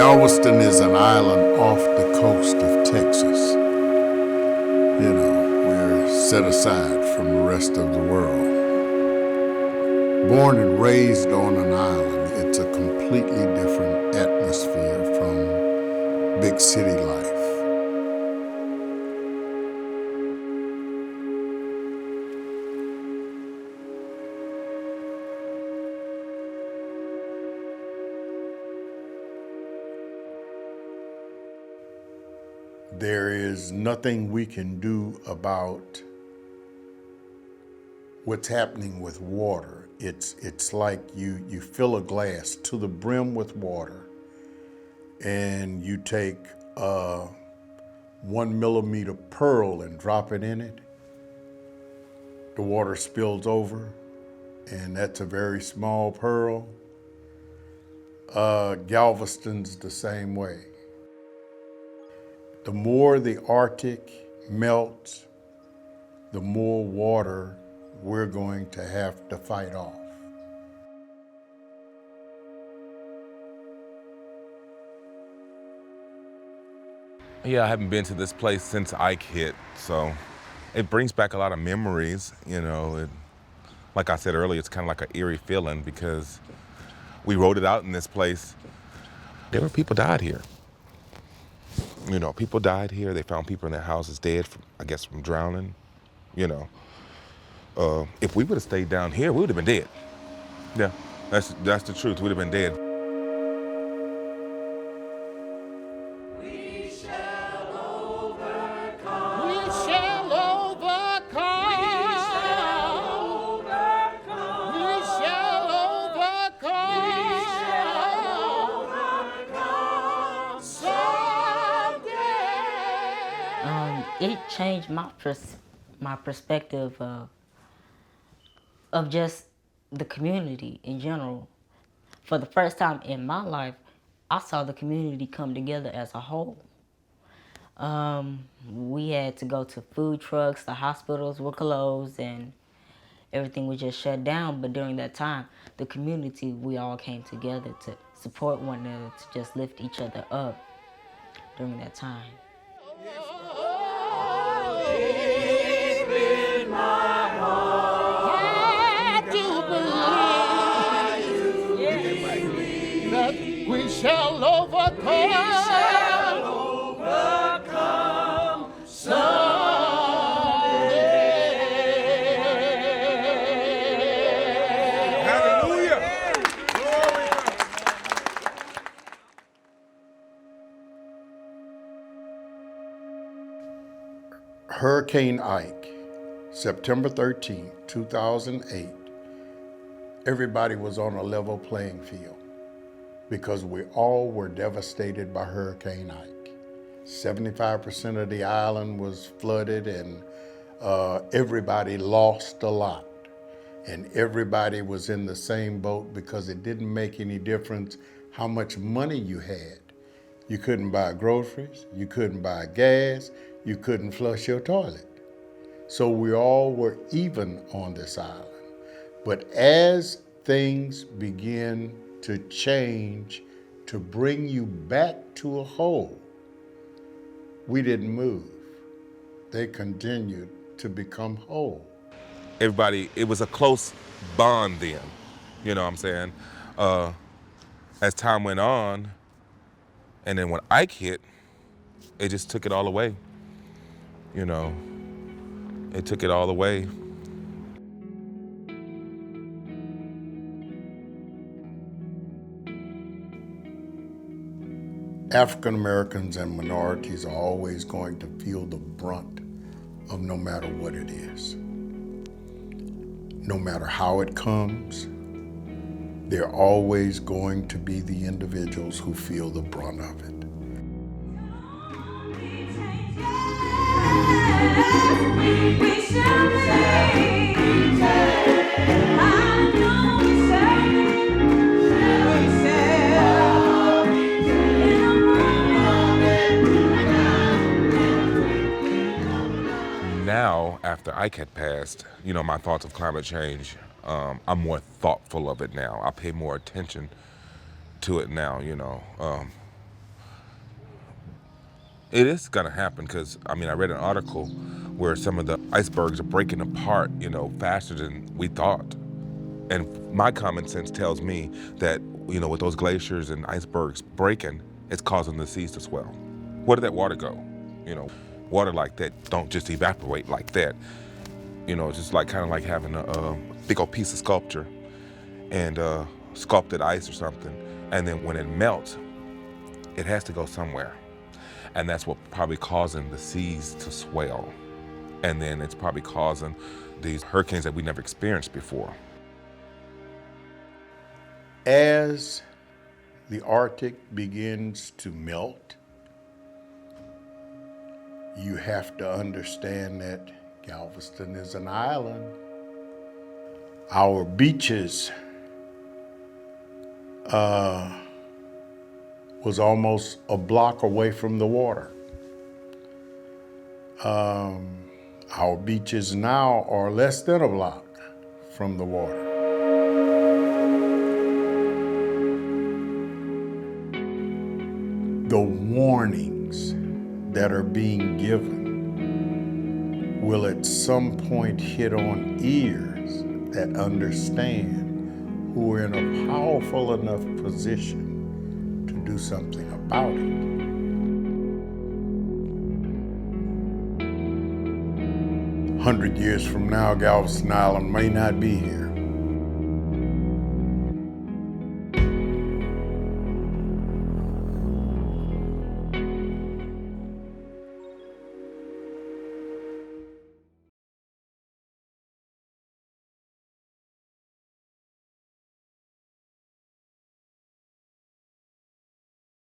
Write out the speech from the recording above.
Galveston is an island off the coast of Texas. You know, we're set aside from the rest of the world. Born and raised on an island, it's a completely different atmosphere from big city life. There is nothing we can do about what's happening with water. It's like you fill a glass to the brim with water and you take a 1 millimeter pearl and drop it in it. The water spills over, and that's a very small pearl. Galveston's the same way. The more the Arctic melts, the more water we're going to have to fight off. Yeah, I haven't been to this place since Ike hit, so it brings back a lot of memories, you know. Like I said earlier, it's kind of like an eerie feeling because we wrote it out in this place. There were people died here. You know, people died here. They found people in their houses dead, I guess, from drowning. You know, if we would have stayed down here, we would have been dead. Yeah, that's the truth. We'd have been dead. We shall overcome. We shall overcome. We shall overcome. We shall overcome. We shall overcome someday. It changed my perspective of just the community in general. For the first time in my life, I saw the community come together as a whole. We had to go to food trucks, the hospitals were closed, and everything was just shut down. But during that time, the community, we all came together to support one another, to just lift each other up during that time. We shall overcome. We shall overcome someday. Hallelujah! Glory. Hurricane Ike, September 13, 2008, everybody was on a level playing field because we all were devastated by Hurricane Ike. 75% of the island was flooded, and everybody lost a lot. And everybody was in the same boat because it didn't make any difference how much money you had. You couldn't buy groceries, you couldn't buy gas, you couldn't flush your toilet. So we all were even on this island. But as things begin to change to bring you back to a whole, we didn't move. They continued to become whole. Everybody, it was a close bond then, you know what I'm saying? As time went on, and then when Ike hit, it just took it all away, you know? It took it all away. African Americans and minorities are always going to feel the brunt of no matter what it is. No matter how it comes, they're always going to be the individuals who feel the brunt of it. We shall change. I know we shall. Now, after Ike had passed, you know, my thoughts of climate change, I'm more thoughtful of it now. I pay more attention to it now, you know. It is gonna happen because I mean I read an article where some of the icebergs are breaking apart, faster than we thought. And my common sense tells me that, with those glaciers and icebergs breaking, it's causing the seas to swell. Where did that water go? You know, Water like that don't just evaporate like that. It's just like kind of like having a big old piece of sculpture and sculpted ice or something. And then when it melts, it has to go somewhere. And that's what probably causing the seas to swell. And then it's probably causing these hurricanes that we never experienced before. As the Arctic begins to melt, you have to understand that Galveston is an island. Our beaches was almost a block away from the water. Our beaches now are less than a block from the water. The warnings that are being given will at some point hit on ears that understand, who are in a powerful enough position to do something about it. 100 years from now, Galveston Island may not be here.